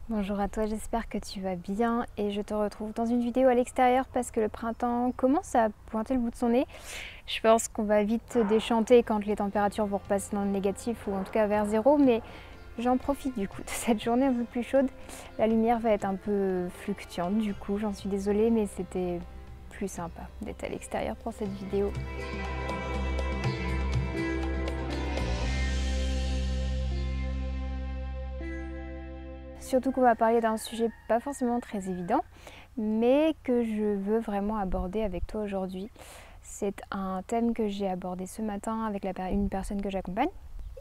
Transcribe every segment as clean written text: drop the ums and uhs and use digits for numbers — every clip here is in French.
Bonjour à toi, j'espère que tu vas bien et je te retrouve dans une vidéo à l'extérieur parce que le printemps commence à pointer le bout de son nez. Je pense qu'on va vite déchanter quand les températures vont repasser dans le négatif ou en tout cas vers zéro, mais j'en profite du coup de cette journée un peu plus chaude. La lumière va être un peu fluctuante du coup, j'en suis désolée, mais c'était plus sympa d'être à l'extérieur pour cette vidéo. Surtout qu'on va parler d'un sujet pas forcément très évident, mais que je veux vraiment aborder avec toi aujourd'hui. C'est un thème que j'ai abordé ce matin avec une personne que j'accompagne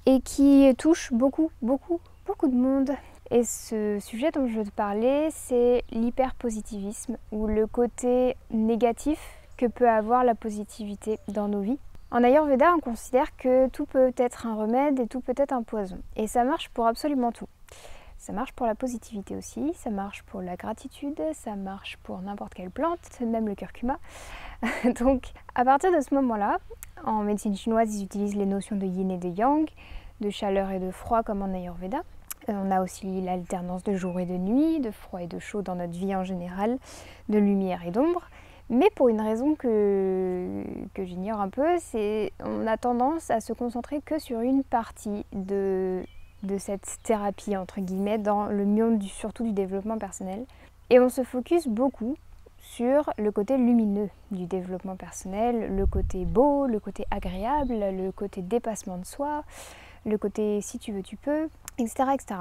et qui touche beaucoup de monde. Et ce sujet dont je veux te parler, c'est l'hyperpositivisme ou le côté négatif que peut avoir la positivité dans nos vies. En Ayurveda, on considère que tout peut être un remède et tout peut être un poison. Et ça marche pour absolument tout. Ça marche pour la positivité aussi, ça marche pour la gratitude, ça marche pour n'importe quelle plante, même le curcuma. Donc à partir de ce moment-là, en médecine chinoise, ils utilisent les notions de yin et de yang, de chaleur et de froid comme en Ayurveda. On a aussi l'alternance de jour et de nuit, de froid et de chaud dans notre vie en général, de lumière et d'ombre. Mais pour une raison que j'ignore un peu, c'est on a tendance à se concentrer que sur une partie de cette thérapie entre guillemets dans le monde surtout du développement personnel. Et on se focus beaucoup sur le côté lumineux du développement personnel, le côté beau, le côté agréable, le côté dépassement de soi, le côté si tu veux tu peux, etc. etc.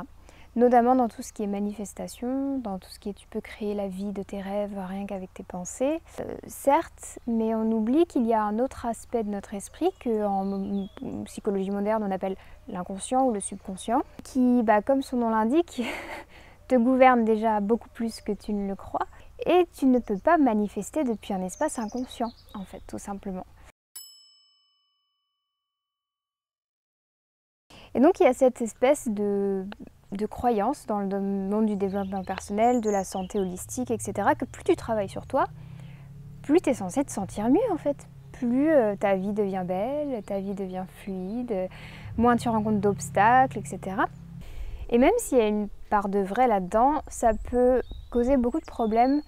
Notamment dans tout ce qui est manifestation, dans tout ce qui est tu peux créer la vie de tes rêves rien qu'avec tes pensées. Certes, mais on oublie qu'il y a un autre aspect de notre esprit qu'en psychologie moderne on appelle l'inconscient ou le subconscient, qui, comme son nom l'indique, te gouverne déjà beaucoup plus que tu ne le crois. Et tu ne peux pas manifester depuis un espace inconscient, en fait, tout simplement. Et donc il y a cette espèce de croyance dans le monde du développement personnel, de la santé holistique, etc., que plus tu travailles sur toi, plus tu es censé te sentir mieux en fait. Plus ta vie devient belle, ta vie devient fluide, moins tu rencontres d'obstacles, etc. Et même s'il y a une part de vrai là-dedans, ça peut causer beaucoup de problèmes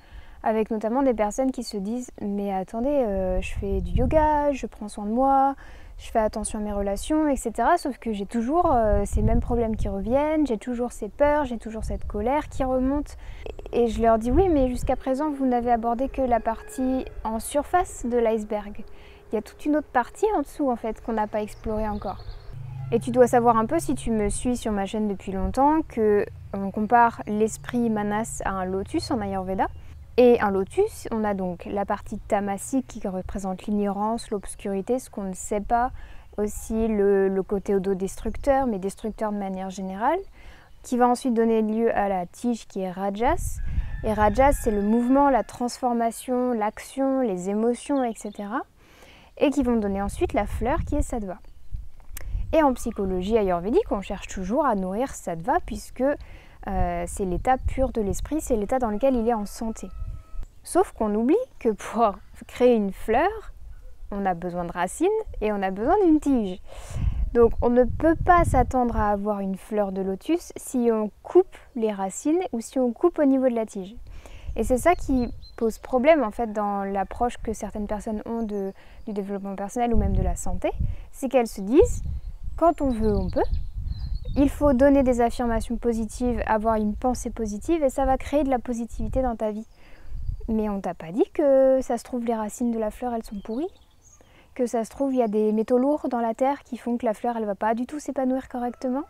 avec notamment des personnes qui se disent « mais attendez, je fais du yoga, je prends soin de moi, je fais attention à mes relations, etc. » Sauf que j'ai toujours ces mêmes problèmes qui reviennent, j'ai toujours ces peurs, j'ai toujours cette colère qui remonte. Et je leur dis « oui, mais jusqu'à présent, vous n'avez abordé que la partie en surface de l'iceberg. Il y a toute une autre partie en dessous, en fait, qu'on n'a pas explorée encore. » Et tu dois savoir un peu, si tu me suis sur ma chaîne depuis longtemps, qu'on compare l'esprit manas à un lotus en Ayurveda. Et un lotus, on a donc la partie tamasique qui représente l'ignorance, l'obscurité, ce qu'on ne sait pas, aussi le côté autodestructeur, mais destructeur de manière générale, qui va ensuite donner lieu à la tige qui est rajas. Et rajas, c'est le mouvement, la transformation, l'action, les émotions, etc. Et qui vont donner ensuite la fleur qui est sattva. Et en psychologie ayurvédique, on cherche toujours à nourrir sattva puisque c'est l'état pur de l'esprit, c'est l'état dans lequel il est en santé. Sauf qu'on oublie que pour créer une fleur, on a besoin de racines et on a besoin d'une tige. Donc on ne peut pas s'attendre à avoir une fleur de lotus si on coupe les racines ou si on coupe au niveau de la tige. Et c'est ça qui pose problème en fait dans l'approche que certaines personnes ont du développement personnel ou même de la santé, c'est qu'elles se disent quand on veut, on peut. Il faut donner des affirmations positives, avoir une pensée positive et ça va créer de la positivité dans ta vie. Mais on t'a pas dit que ça se trouve les racines de la fleur elles sont pourries, que ça se trouve il y a des métaux lourds dans la terre qui font que la fleur elle va pas du tout s'épanouir correctement,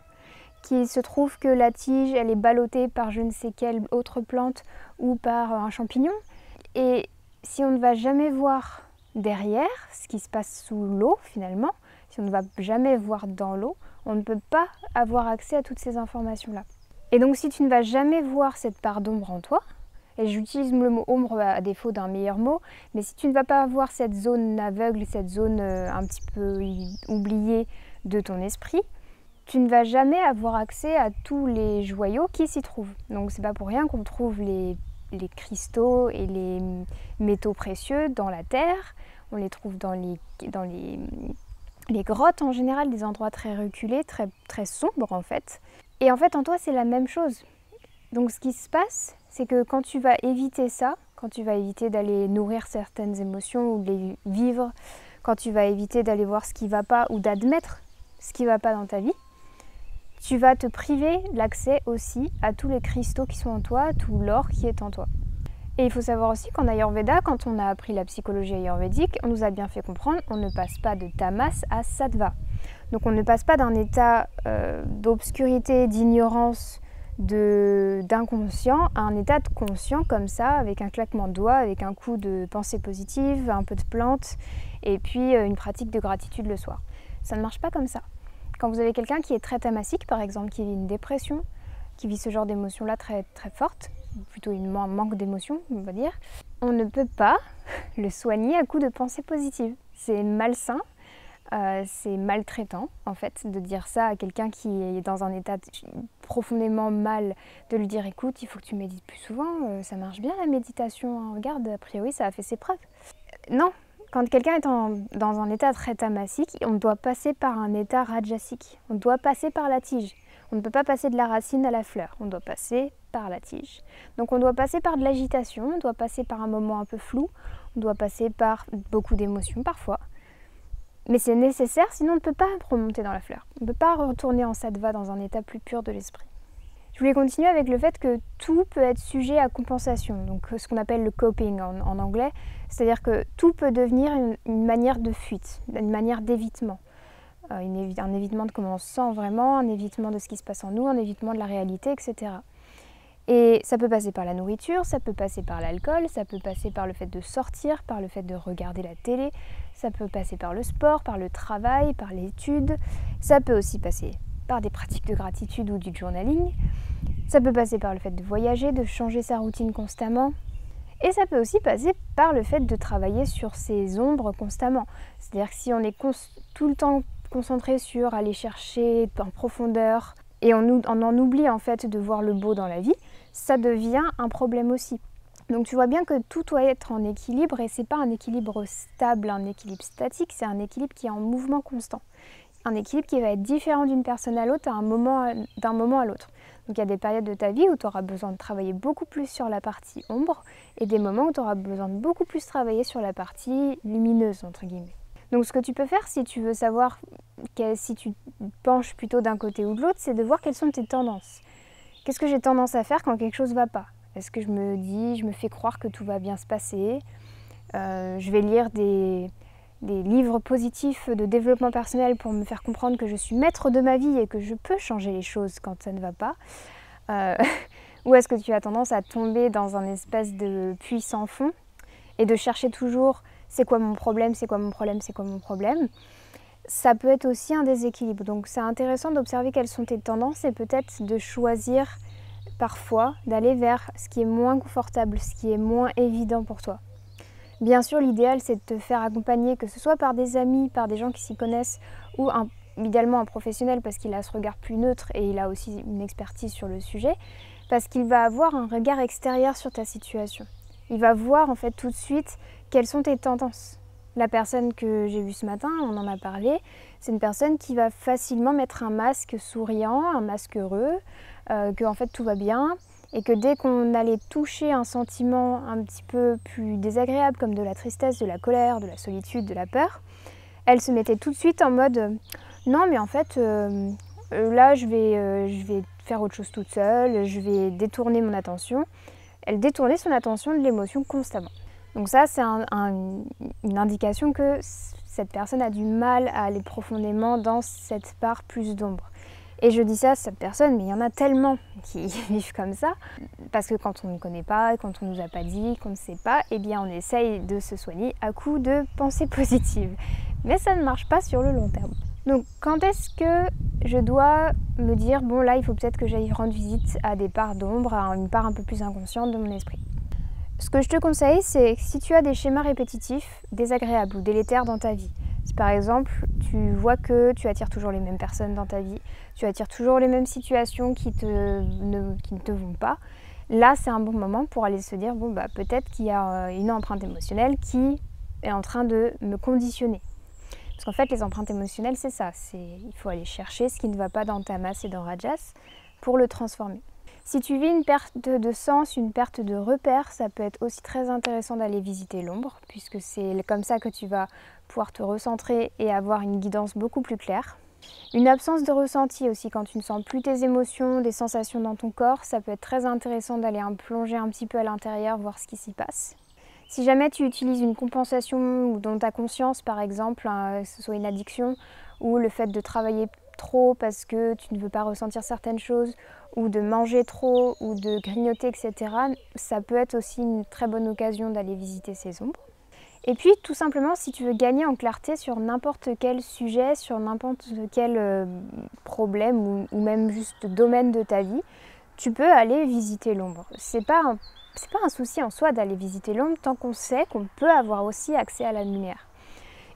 qu'il se trouve que la tige elle est ballottée par je ne sais quelle autre plante ou par un champignon. Et si on ne va jamais voir derrière ce qui se passe sous l'eau finalement, si on ne va jamais voir dans l'eau, on ne peut pas avoir accès à toutes ces informations-là. Et donc si tu ne vas jamais voir cette part d'ombre en toi, et j'utilise le mot ombre à défaut d'un meilleur mot, mais si tu ne vas pas voir cette zone aveugle, cette zone un petit peu oubliée de ton esprit, tu ne vas jamais avoir accès à tous les joyaux qui s'y trouvent. Donc c'est pas pour rien qu'on trouve les cristaux et les métaux précieux dans la terre, on les trouve dans les grottes en général, des endroits très reculés, très sombres en fait. Et en fait en toi c'est la même chose. Donc ce qui se passe, c'est que quand tu vas éviter ça, quand tu vas éviter d'aller nourrir certaines émotions ou de les vivre, quand tu vas éviter d'aller voir ce qui ne va pas ou d'admettre ce qui ne va pas dans ta vie, tu vas te priver l'accès aussi à tous les cristaux qui sont en toi, à tout l'or qui est en toi. Et il faut savoir aussi qu'en Ayurveda, quand on a appris la psychologie ayurvédique, on nous a bien fait comprendre qu'on ne passe pas de tamas à sattva. Donc on ne passe pas d'un état d'obscurité, d'ignorance, d'inconscient à un état de conscient comme ça, avec un claquement de doigts, avec un coup de pensée positive, un peu de plantes et puis une pratique de gratitude le soir. Ça ne marche pas comme ça. Quand vous avez quelqu'un qui est très tamasique, par exemple, qui vit une dépression, qui vit ce genre d'émotion-là très, très forte, plutôt un manque d'émotion, on va dire, on ne peut pas le soigner à coup de pensée positive. C'est malsain, c'est maltraitant, en fait, de dire ça à quelqu'un qui est dans un état profondément mal, de lui dire « écoute, il faut que tu médites plus souvent, ça marche bien la méditation, hein. Regarde, a priori, ça a fait ses preuves. » Non, quand quelqu'un est dans un état très tamasique, on doit passer par un état rajasique, on doit passer par la tige. On ne peut pas passer de la racine à la fleur, on doit passer par la tige. Donc on doit passer par de l'agitation, on doit passer par un moment un peu flou, on doit passer par beaucoup d'émotions parfois. Mais c'est nécessaire, sinon on ne peut pas remonter dans la fleur. On ne peut pas retourner en sattva dans un état plus pur de l'esprit. Je voulais continuer avec le fait que tout peut être sujet à compensation, donc ce qu'on appelle le coping en anglais, c'est-à-dire que tout peut devenir une manière de fuite, une manière d'évitement. Un évitement de comment on se sent vraiment, un évitement de ce qui se passe en nous, un évitement de la réalité, etc. Et ça peut passer par la nourriture, ça peut passer par l'alcool, ça peut passer par le fait de sortir, par le fait de regarder la télé, ça peut passer par le sport, par le travail, par l'étude, ça peut aussi passer par des pratiques de gratitude ou du journaling, ça peut passer par le fait de voyager, de changer sa routine constamment, et ça peut aussi passer par le fait de travailler sur ses ombres constamment. C'est-à-dire que si on est tout le temps concentré sur aller chercher en profondeur et on en oublie en fait de voir le beau dans la vie, ça devient un problème aussi. Donc tu vois bien que tout doit être en équilibre et c'est pas un équilibre stable, un équilibre statique, c'est un équilibre qui est en mouvement constant. Un équilibre qui va être différent d'une personne à l'autre d'un moment à l'autre. Donc il y a des périodes de ta vie où tu auras besoin de travailler beaucoup plus sur la partie ombre et des moments où tu auras besoin de beaucoup plus travailler sur la partie lumineuse, entre guillemets. Donc ce que tu peux faire si tu veux savoir si tu penches plutôt d'un côté ou de l'autre, c'est de voir quelles sont tes tendances. Qu'est-ce que j'ai tendance à faire quand quelque chose ne va pas? Est-ce que je me fais croire que tout va bien se passer? Je vais lire des livres positifs de développement personnel pour me faire comprendre que je suis maître de ma vie et que je peux changer les choses quand ça ne va pas. Ou est-ce que tu as tendance à tomber dans un espèce de puits sans fond et de chercher toujours c'est quoi mon problème, c'est quoi mon problème, c'est quoi mon problème? Ça peut être aussi un déséquilibre. Donc c'est intéressant d'observer quelles sont tes tendances et peut-être de choisir parfois d'aller vers ce qui est moins confortable, ce qui est moins évident pour toi. Bien sûr, l'idéal, c'est de te faire accompagner, que ce soit par des amis, par des gens qui s'y connaissent, ou idéalement un professionnel parce qu'il a ce regard plus neutre et il a aussi une expertise sur le sujet, parce qu'il va avoir un regard extérieur sur ta situation. Il va voir en fait tout de suite quelles sont tes tendances. La personne que j'ai vue ce matin, on en a parlé, c'est une personne qui va facilement mettre un masque souriant, un masque heureux, que en fait tout va bien, et que dès qu'on allait toucher un sentiment un petit peu plus désagréable comme de la tristesse, de la colère, de la solitude, de la peur, elle se mettait tout de suite en mode non mais en fait là je vais faire autre chose toute seule, je vais détourner mon attention. Elle détournait son attention de l'émotion constamment. Donc ça c'est une indication que cette personne a du mal à aller profondément dans cette part plus d'ombre. Et je dis ça à cette personne, mais il y en a tellement qui vivent comme ça, parce que quand on ne connaît pas, quand on ne nous a pas dit, qu'on ne sait pas, eh bien on essaye de se soigner à coup de pensées positives. Mais ça ne marche pas sur le long terme. Donc quand est-ce que je dois me dire, bon là il faut peut-être que j'aille rendre visite à des parts d'ombre, à une part un peu plus inconsciente de mon esprit? Ce que je te conseille, c'est que si tu as des schémas répétitifs, désagréables ou délétères dans ta vie, si par exemple tu vois que tu attires toujours les mêmes personnes dans ta vie, tu attires toujours les mêmes situations qui ne te vont pas, là c'est un bon moment pour aller se dire bon bah peut-être qu'il y a une empreinte émotionnelle qui est en train de me conditionner. Parce qu'en fait les empreintes émotionnelles c'est ça, il faut aller chercher ce qui ne va pas dans tamas et dans rajas pour le transformer. Si tu vis une perte de sens, une perte de repères, ça peut être aussi très intéressant d'aller visiter l'ombre, puisque c'est comme ça que tu vas pouvoir te recentrer et avoir une guidance beaucoup plus claire. Une absence de ressenti aussi, quand tu ne sens plus tes émotions, des sensations dans ton corps, ça peut être très intéressant d'aller plonger un petit peu à l'intérieur, voir ce qui s'y passe. Si jamais tu utilises une compensation ou dans ta conscience par exemple, que ce soit une addiction ou le fait de travailler trop parce que tu ne veux pas ressentir certaines choses ou de manger trop ou de grignoter, etc., ça peut être aussi une très bonne occasion d'aller visiter ces ombres. Et puis tout simplement, si tu veux gagner en clarté sur n'importe quel sujet, sur n'importe quel problème ou même juste domaine de ta vie, tu peux aller visiter l'ombre. C'est pas un souci en soi d'aller visiter l'ombre tant qu'on sait qu'on peut avoir aussi accès à la lumière.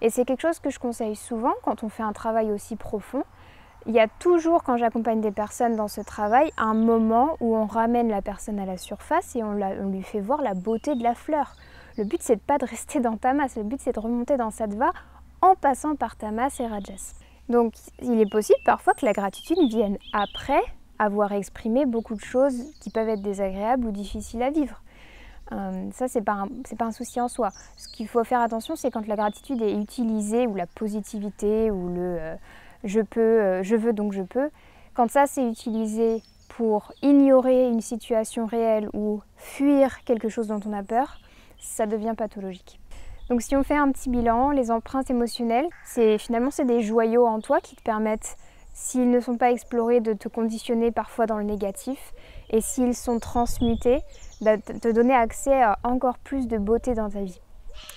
Et c'est quelque chose que je conseille souvent quand on fait un travail aussi profond. Il y a toujours, quand j'accompagne des personnes dans ce travail, un moment où on ramène la personne à la surface et on lui fait voir la beauté de la fleur. Le but, c'est pas de rester dans tamas, le but, c'est de remonter dans sattva en passant par tamas et rajas. Donc, il est possible parfois que la gratitude vienne après avoir exprimé beaucoup de choses qui peuvent être désagréables ou difficiles à vivre. Ça, c'est pas un souci en soi. Ce qu'il faut faire attention, c'est quand la gratitude est utilisée, ou la positivité, ou le je veux donc je peux. Quand ça, c'est utilisé pour ignorer une situation réelle ou fuir quelque chose dont on a peur, ça devient pathologique. Donc si on fait un petit bilan, les empreintes émotionnelles, c'est des joyaux en toi qui te permettent, s'ils ne sont pas explorés, de te conditionner parfois dans le négatif, et s'ils sont transmutés, de te donner accès à encore plus de beauté dans ta vie.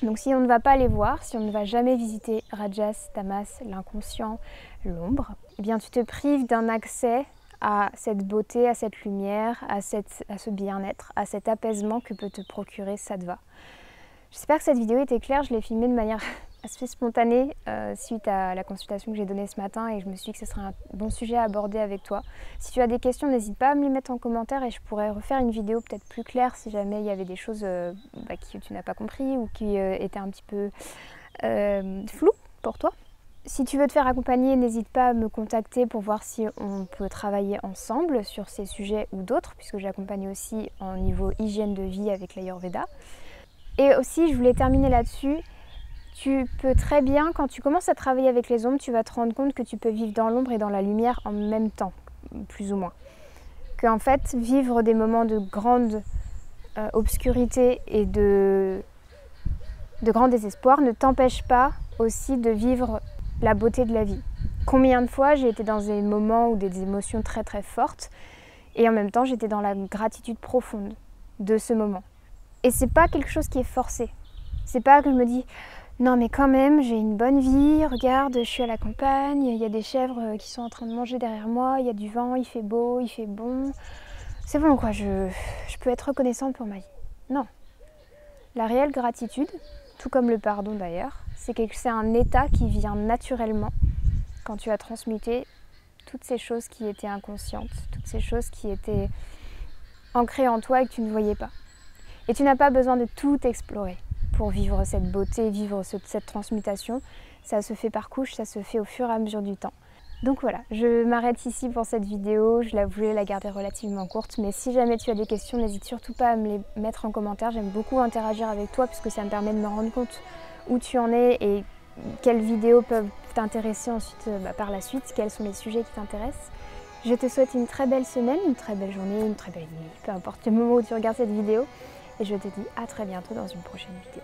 Donc si on ne va pas les voir, si on ne va jamais visiter Rajas, Tamas, l'inconscient, l'ombre, eh bien tu te prives d'un accès à cette beauté, à cette lumière, à ce bien-être, à cet apaisement que peut te procurer Sattva. J'espère que cette vidéo était claire, je l'ai filmée de manière assez spontanée suite à la consultation que j'ai donnée ce matin et je me suis dit que ce serait un bon sujet à aborder avec toi. Si tu as des questions, n'hésite pas à me les mettre en commentaire et je pourrais refaire une vidéo peut-être plus claire si jamais il y avait des choses que tu n'as pas compris ou qui étaient un petit peu floues pour toi. Si tu veux te faire accompagner, n'hésite pas à me contacter pour voir si on peut travailler ensemble sur ces sujets ou d'autres, puisque j'accompagne aussi en niveau hygiène de vie avec l'Ayurveda. Et aussi, je voulais terminer là-dessus, tu peux très bien, quand tu commences à travailler avec les ombres, tu vas te rendre compte que tu peux vivre dans l'ombre et dans la lumière en même temps, plus ou moins. Qu'en fait, vivre des moments de grande obscurité et de grand désespoir ne t'empêche pas aussi de vivre la beauté de la vie. Combien de fois j'ai été dans des moments ou des émotions très très fortes et en même temps j'étais dans la gratitude profonde de ce moment. Et c'est pas quelque chose qui est forcé. C'est pas que je me dis non mais quand même j'ai une bonne vie, regarde je suis à la campagne, il y a des chèvres qui sont en train de manger derrière moi, il y a du vent, il fait beau, il fait bon. C'est bon quoi, je peux être reconnaissante pour ma vie. Non. La réelle gratitude, tout comme le pardon d'ailleurs, c'est un état qui vient naturellement quand tu as transmuté toutes ces choses qui étaient inconscientes, toutes ces choses qui étaient ancrées en toi et que tu ne voyais pas. Et tu n'as pas besoin de tout explorer pour vivre cette beauté, vivre cette transmutation. Ça se fait par couche, ça se fait au fur et à mesure du temps. Donc voilà, je m'arrête ici pour cette vidéo, je voulais la garder relativement courte, mais si jamais tu as des questions, n'hésite surtout pas à me les mettre en commentaire. J'aime beaucoup interagir avec toi puisque ça me permet de me rendre compte où tu en es et quelles vidéos peuvent t'intéresser ensuite par la suite, quels sont les sujets qui t'intéressent. Je te souhaite une très belle semaine, une très belle journée, une très belle nuit, peu importe le moment où tu regardes cette vidéo. Et je te dis à très bientôt dans une prochaine vidéo.